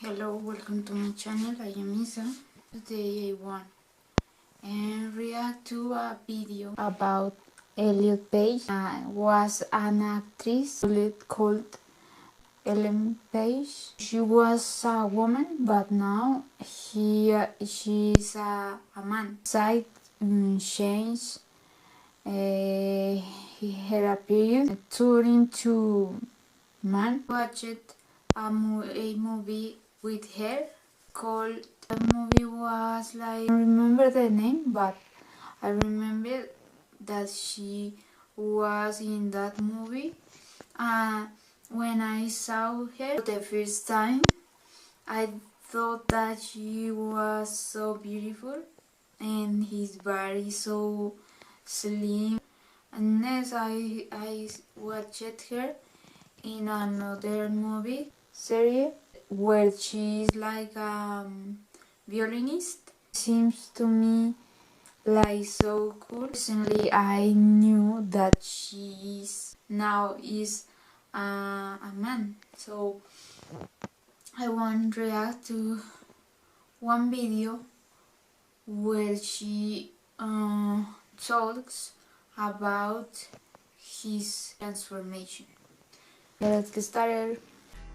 Hello, welcome to my channel. I am Isa. Today I want and react to a video about Elliot Page. Was an actress called Ellen Page. She was a woman, but now she is a man. Side change. Her appearance turned into man. Watched a movie with her called, the movie was like, I don't remember the name, but I remember that she was in that movie. When I saw her the first time, I thought that she was so beautiful and his body so slim. And next I watched her in another movie series where she's like a violinist. Seems to me like so cool. Recently I knew that she now is a man, so I want to react to one video where she talks about his transformation. Let's get started.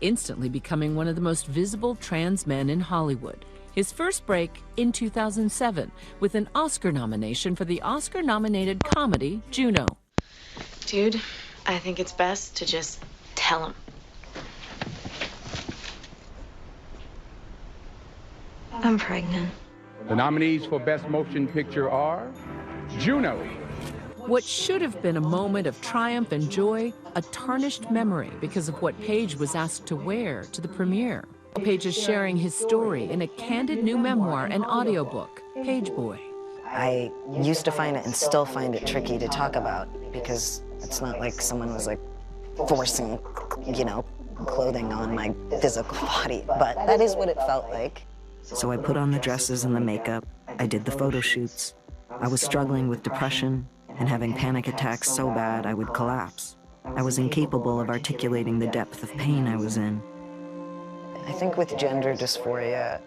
Instantly becoming one of the most visible trans men in Hollywood. His first break in 2007 with an Oscar nomination for the Oscar-nominated comedy Juno. Dude, I think it's best to just tell him. I'm pregnant. The nominees for Best Motion Picture are Juno. What should have been a moment of triumph and joy, a tarnished memory because of what Page was asked to wear to the premiere. Page is sharing his story in a candid new memoir and audiobook, Page Boy. I used to find it and still find it tricky to talk about because it's not like someone was like forcing, clothing on my physical body, but that is what it felt like. So I put on the dresses and the makeup. I did the photo shoots. I was struggling with depression and having panic attacks so bad I would collapse. I was incapable of articulating the depth of pain I was in. I think with gender dysphoria,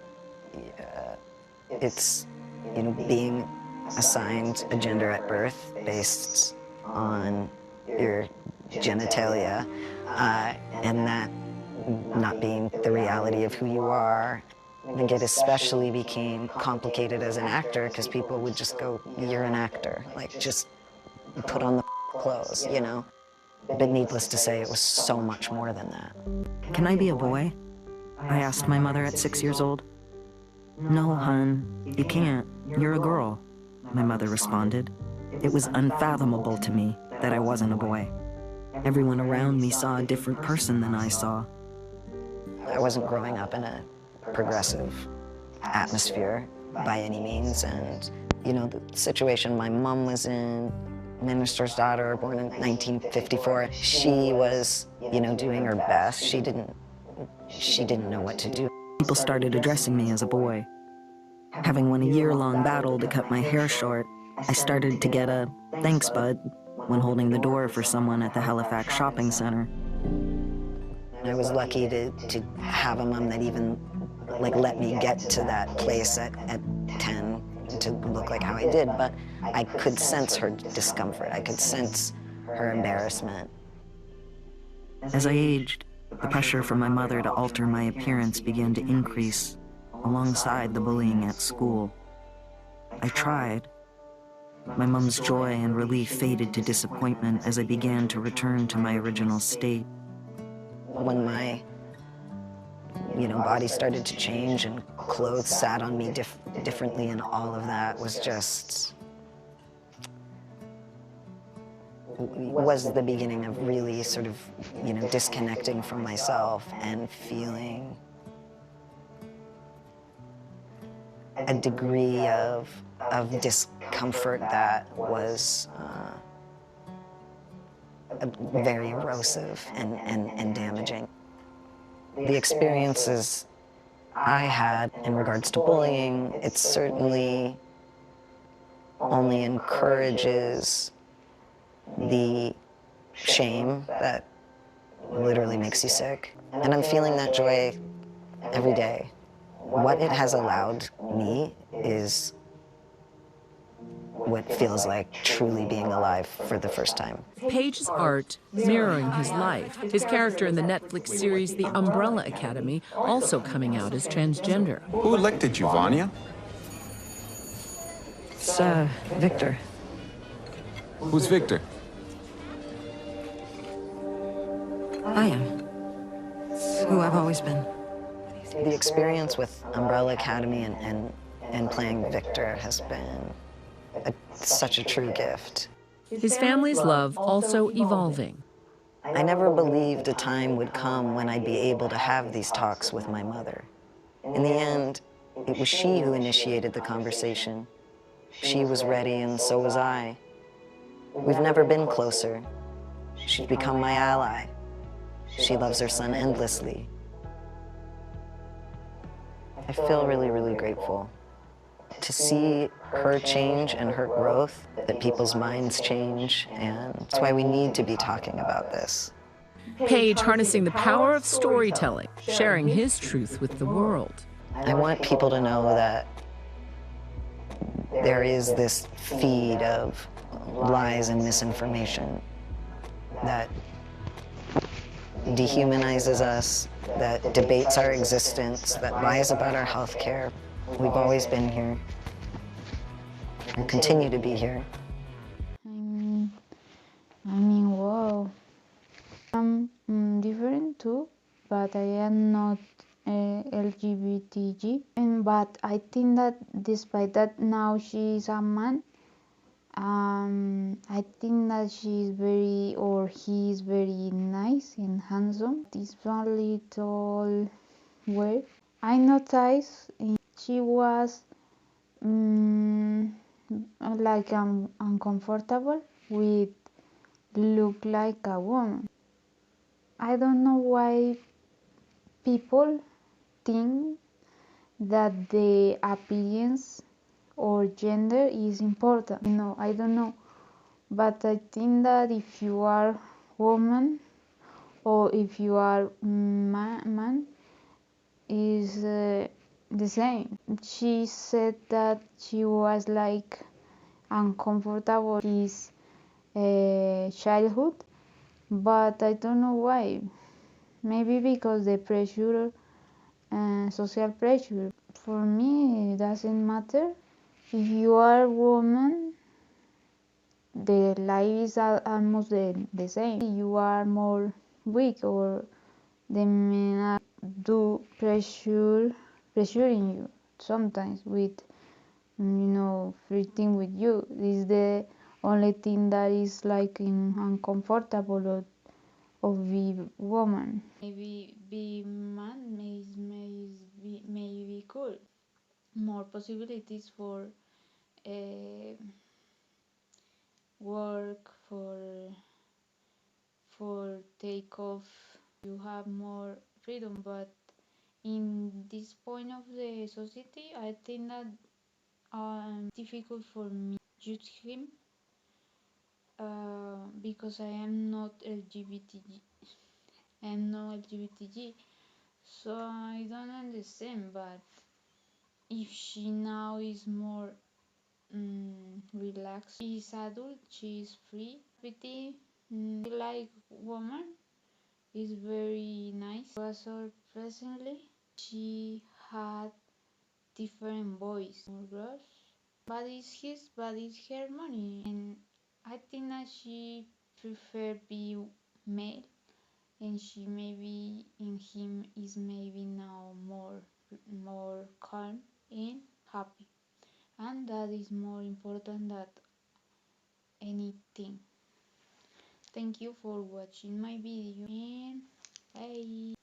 it's, being assigned a gender at birth based on your genitalia, and that not being the reality of who you are. I think it especially became complicated as an actor because people would just go, "You're an actor, like just put on the clothes," But needless to say, it was so much more than that. Can I be a boy? I asked my mother at 6 years old. No, hun, you can't. You're a girl, my mother responded. It was unfathomable to me that I wasn't a boy. Everyone around me saw a different person than I saw. I wasn't growing up in a progressive atmosphere by any means, and the situation my mom was in, minister's daughter, born in 1954, she was doing her best. She didn't know what to do. People started addressing me as a boy. Having won a year-long battle to cut my hair short, I started to get a "thanks, bud" when holding the door for someone at the Halifax shopping center. I was lucky to have a mom that even let me get to that place at 10 to look like how I did, but I could sense her discomfort. I could sense her embarrassment. As I aged, the pressure from my mother to alter my appearance began to increase alongside the bullying at school. I tried. My mom's joy and relief faded to disappointment as I began to return to my original state. When my body started to change and clothes sat on me differently, and all of that was was the beginning of really sort of, disconnecting from myself and feeling a degree of discomfort that was very erosive and damaging. The experiences I had in regards to bullying, it certainly only encourages the shame that literally makes you sick. And I'm feeling that joy every day. What it has allowed me is what feels like truly being alive for the first time. Page's art mirroring his life, his character in the Netflix series The Umbrella Academy also coming out as transgender. Who elected you, Vanya? It's, Victor. Who's Victor? I am. It's who I've always been. The experience with Umbrella Academy and playing Victor has been such a true gift. His family's love also evolving. I never believed a time would come when I'd be able to have these talks with my mother. In the end, it was she who initiated the conversation. She was ready, and so was I. We've never been closer. She's become my ally. She loves her son endlessly. I feel really, really grateful to see her change and her growth, that people's minds change, and that's why we need to be talking about this. Page harnessing the power of storytelling, sharing his truth with the world. I want people to know that there is this feed of lies and misinformation that dehumanizes us, that debates our existence, that lies about our health care. We've always been here and continue to be here. Wow. I'm different too, but I am not LGBTG. But I think that despite that, now she is a man. I think that she is very, or he is very nice and handsome. This one little weird. I noticed she was like uncomfortable with look like a woman. I don't know why people think that the appearance or gender is important. No, I don't know. But I think that if you are woman or if you are man is the same. She said that she was like uncomfortable his childhood, but I don't know why. Maybe because the pressure, social pressure. For me, it doesn't matter. If you are a woman, the life is almost the same. You are more weak, or the men are do pressuring you sometimes with flirting with you. This is the only thing that is like uncomfortable of be woman. Maybe be man may be cool. More possibilities for work, for take off. You have more freedom, but in this point of the society, I think that difficult for me to judge him because I am not LGBTG. I am not LGBTG, so I don't understand. But if she now is more relaxed, she is adult, she is free, pretty like woman is very nice. Also, presently, she had different voice, more girls, but it's her money, and I think that she prefer be male, and she maybe in him is maybe now more calm and happy, and that is more important than anything. Thank you for watching my video, and bye.